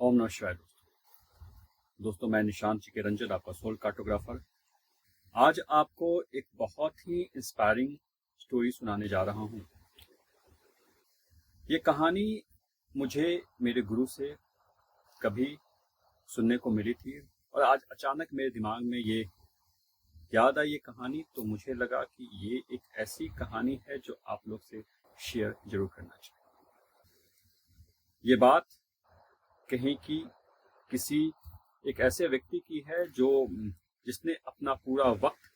ओम नमः शिवाय। दोस्तों मैं निशांत चिकेरंजन, आपका सोल कार्टोग्राफर। आज आपको एक बहुत ही इंस्पायरिंग स्टोरी सुनाने जा रहा हूँ। ये कहानी मुझे मेरे गुरु से कभी सुनने को मिली थी और आज अचानक मेरे दिमाग में ये याद आई ये कहानी, तो मुझे लगा कि ये एक ऐसी कहानी है जो आप लोग से शेयर जरूर करना चाहिए। ये बात कहीं की किसी एक ऐसे व्यक्ति की है जिसने अपना पूरा वक्त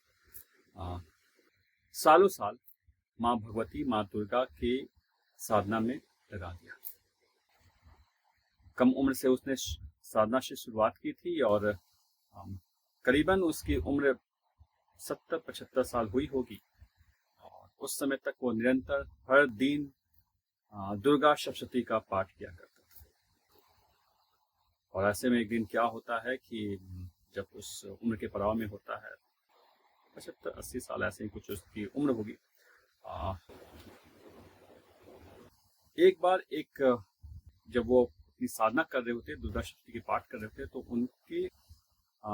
सालों साल माँ भगवती, माँ दुर्गा के साधना में लगा दिया। कम उम्र से उसने साधना से शुरुआत की थी और करीबन उसकी उम्र 70-75 साल हुई होगी। और उस समय तक वो निरंतर हर दिन दुर्गा सप्तशती का पाठ किया करता था। और ऐसे में एक दिन क्या होता है कि जब उस उम्र के पड़ाव में होता है, 75-80 साल ऐसे ही कुछ उसकी उम्र होगी, एक बार जब वो अपनी साधना कर रहे होते, दुर्गा सप्तशती के पाठ कर रहे होते, तो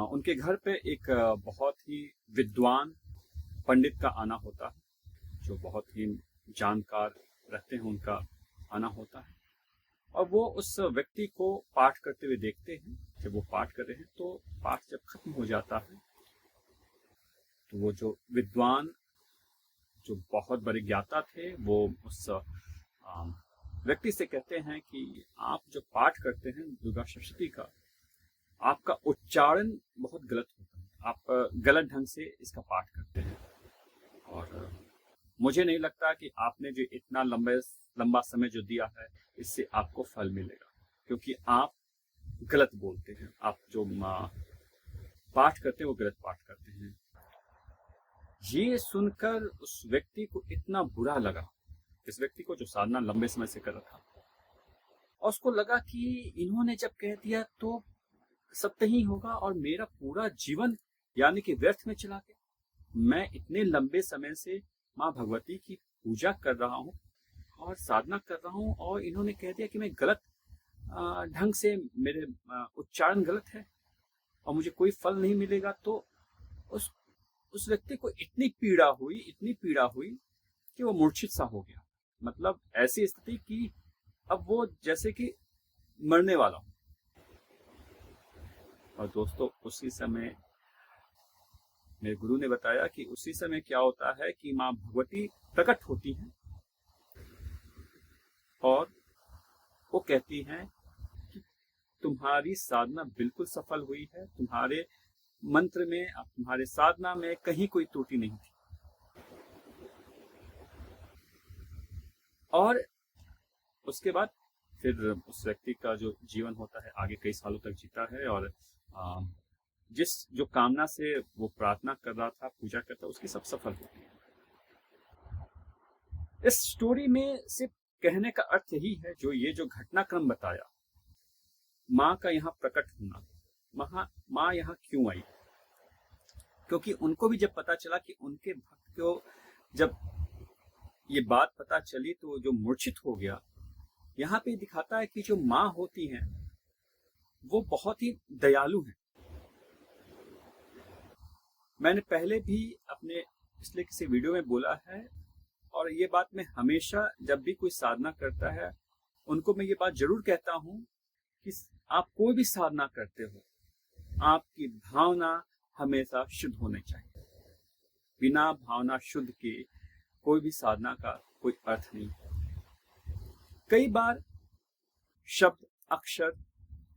उनके घर पे एक बहुत ही विद्वान पंडित का आना होता है, जो बहुत ही जानकार रहते हैं, उनका आना होता है। और वो उस व्यक्ति को पाठ करते हुए देखते हैं। जब वो पाठ कर रहे हैं तो पाठ जब खत्म हो जाता है तो वो जो विद्वान, जो बहुत बड़े ज्ञाता थे, वो उस व्यक्ति से कहते हैं कि आप जो पाठ करते हैं दुर्गा सप्तशती का, आपका उच्चारण बहुत गलत होता है, आप गलत ढंग से इसका पाठ करते हैं। और मुझे नहीं लगता कि आपने जो इतना लंबा समय जो दिया है, इससे आपको फल मिलेगा, क्योंकि आप गलत बोलते हैं, आप जो पाठ करते हैं वो गलत पाठ करते हैं। ये सुनकर उस व्यक्ति को इतना बुरा लगा, इस व्यक्ति को जो साधना लंबे समय से कर रहा था, और उसको लगा कि इन्होंने जब कह दिया तो सत्य ही होगा और मेरा पूरा जीवन यानी कि व्यर्थ में चला गया। मैं इतने लंबे समय से माँ भगवती की पूजा कर रहा हूँ और साधना कर रहा हूँ, और इन्होंने कह दिया कि मैं गलत ढंग से, मेरे उच्चारण गलत है और मुझे कोई फल नहीं मिलेगा। तो उस व्यक्ति को इतनी पीड़ा हुई कि वो मूर्छित सा हो गया। मतलब ऐसी स्थिति कि अब वो जैसे कि मरने वाला हो। और दोस्तों उसी समय मेरे गुरु ने बताया कि उसी समय क्या होता है कि माँ भगवती प्रकट होती हैं और वो कहती हैं कि तुम्हारी साधना बिल्कुल सफल हुई है, तुम्हारे मंत्र में, तुम्हारे साधना में कहीं कोई त्रुटि नहीं थी। और उसके बाद फिर उस व्यक्ति का जो जीवन होता है आगे कई सालों तक जीता है, और जो कामना से वो प्रार्थना कर रहा था, पूजा करता, उसकी सब सफल होती है। इस स्टोरी में सिर्फ कहने का अर्थ यही है, ये जो घटनाक्रम बताया, माँ का यहाँ प्रकट होना, माँ यहाँ क्यों आई, क्योंकि उनको भी जब पता चला कि उनके भक्त को जब ये बात पता चली तो जो मूर्छित हो गया। यहाँ पे दिखाता है कि जो माँ होती हैं वो बहुत ही दयालु हैं। मैंने पहले भी अपने पिछले किसी वीडियो में बोला है, और ये बात मैं हमेशा जब भी कोई साधना करता है उनको मैं ये बात जरूर कहता हूँ कि आप कोई भी साधना करते हो, आपकी भावना हमेशा शुद्ध होनी चाहिए। बिना भावना शुद्ध के कोई भी साधना का कोई अर्थ नहीं। कई बार शब्द, अक्षर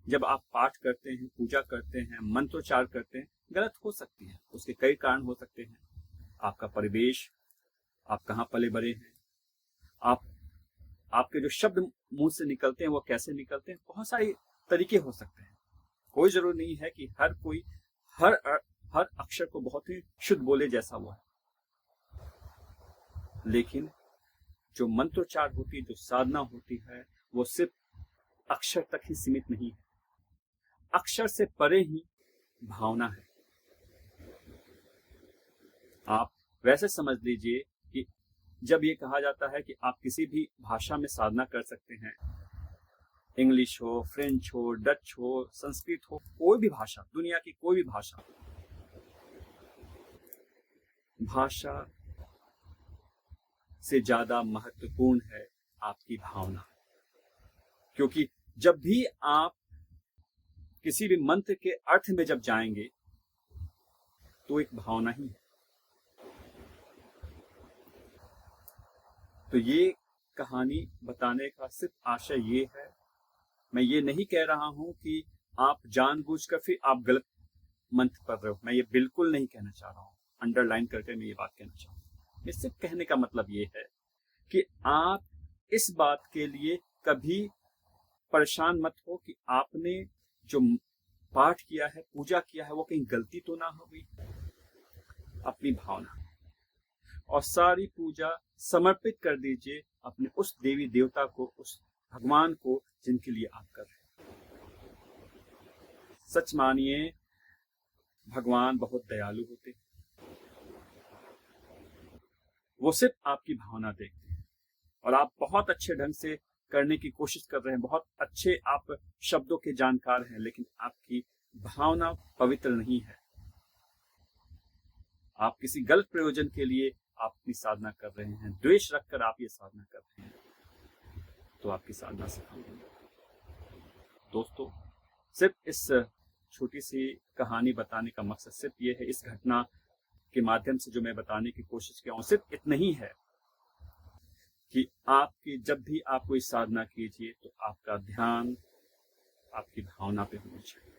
जब आप पाठ करते हैं, पूजा करते हैं, मंत्रोच्चार करते हैं, गलत हो सकती है। उसके कई कारण हो सकते हैं। आपका परिवेश, आप कहाँ पले बड़े हैं, आपके जो शब्द मुंह से निकलते हैं वो कैसे निकलते हैं, बहुत सारे तरीके हो सकते हैं। कोई जरूरी नहीं है कि हर कोई हर अक्षर को बहुत ही शुद्ध बोले जैसा वो है। लेकिन जो मंत्रोच्चार होती है, जो साधना होती है, वो सिर्फ अक्षर तक ही सीमित नहीं है। अक्षर से परे ही भावना है। आप वैसे समझ लीजिए कि जब ये कहा जाता है कि आप किसी भी भाषा में साधना कर सकते हैं, इंग्लिश हो, फ्रेंच हो, डच हो, संस्कृत हो, कोई भी भाषा, दुनिया की कोई भी भाषा, भाषा से ज्यादा महत्वपूर्ण है आपकी भावना। क्योंकि जब भी आप किसी भी मंत्र के अर्थ में जब जाएंगे तो एक भावना ही है। तो ये कहानी बताने का सिर्फ आशय ये है, मैं ये नहीं कह रहा हूं कि आप जानबूझकर फिर आप गलत मंत्र पढ़ रहे हो, मैं ये बिल्कुल नहीं कहना चाह रहा हूं। अंडरलाइन करके मैं ये बात कहना चाह रहा हूं। मैं सिर्फ कहने का मतलब ये है कि आप इस बात के लिए कभी परेशान मत हो कि आपने जो पाठ किया है, पूजा किया है, वो कहीं गलती तो ना हो गई। अपनी भावना और सारी पूजा समर्पित कर दीजिए अपने उस देवी देवता को, उस भगवान को जिनके लिए आप कर रहे हैं। सच मानिए, भगवान बहुत दयालु होते हैं। वो सिर्फ आपकी भावना देखते हैं और आप बहुत अच्छे ढंग से करने की कोशिश कर रहे हैं, बहुत अच्छे आप शब्दों के जानकार हैं, लेकिन आपकी भावना पवित्र नहीं है। आप किसी गलत प्रयोजन के लिए आप अपनी साधना कर रहे हैं, द्वेष रखकर आप ये साधना कर रहे हैं, तो आपकी साधना सफल नहीं। दोस्तों, सिर्फ इस छोटी सी कहानी बताने का मकसद सिर्फ ये है, इस घटना के माध्यम से जो मैं बताने की कोशिश किया हूं, सिर्फ इतना ही है कि आपकी जब भी आप कोई साधना कीजिए तो आपका ध्यान आपकी भावना पे होना चाहिए।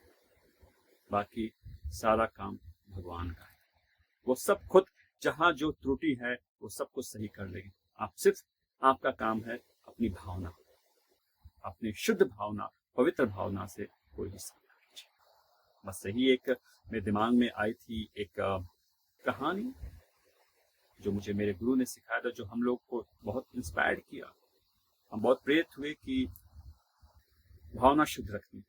बाकी सारा काम भगवान का है, वो सब खुद जहां जो त्रुटि है वो सब कुछ सही कर लेंगे। आप सिर्फ आपका काम है अपनी भावना, अपनी शुद्ध भावना, पवित्र भावना से कोई भी साधना कीजिए। बस यही एक मेरे दिमाग में आई थी एक कहानी जो मुझे मेरे गुरु ने सिखाया था, जो हम लोग को बहुत इंस्पायर्ड किया। हम बहुत प्रेरित हुए कि भावना शुद्ध रखनी।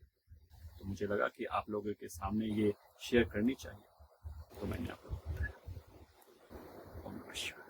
तो मुझे लगा कि आप लोगों के सामने ये शेयर करनी चाहिए, तो मैंने आप लोगों को बताया। ओम नमः शिवाय।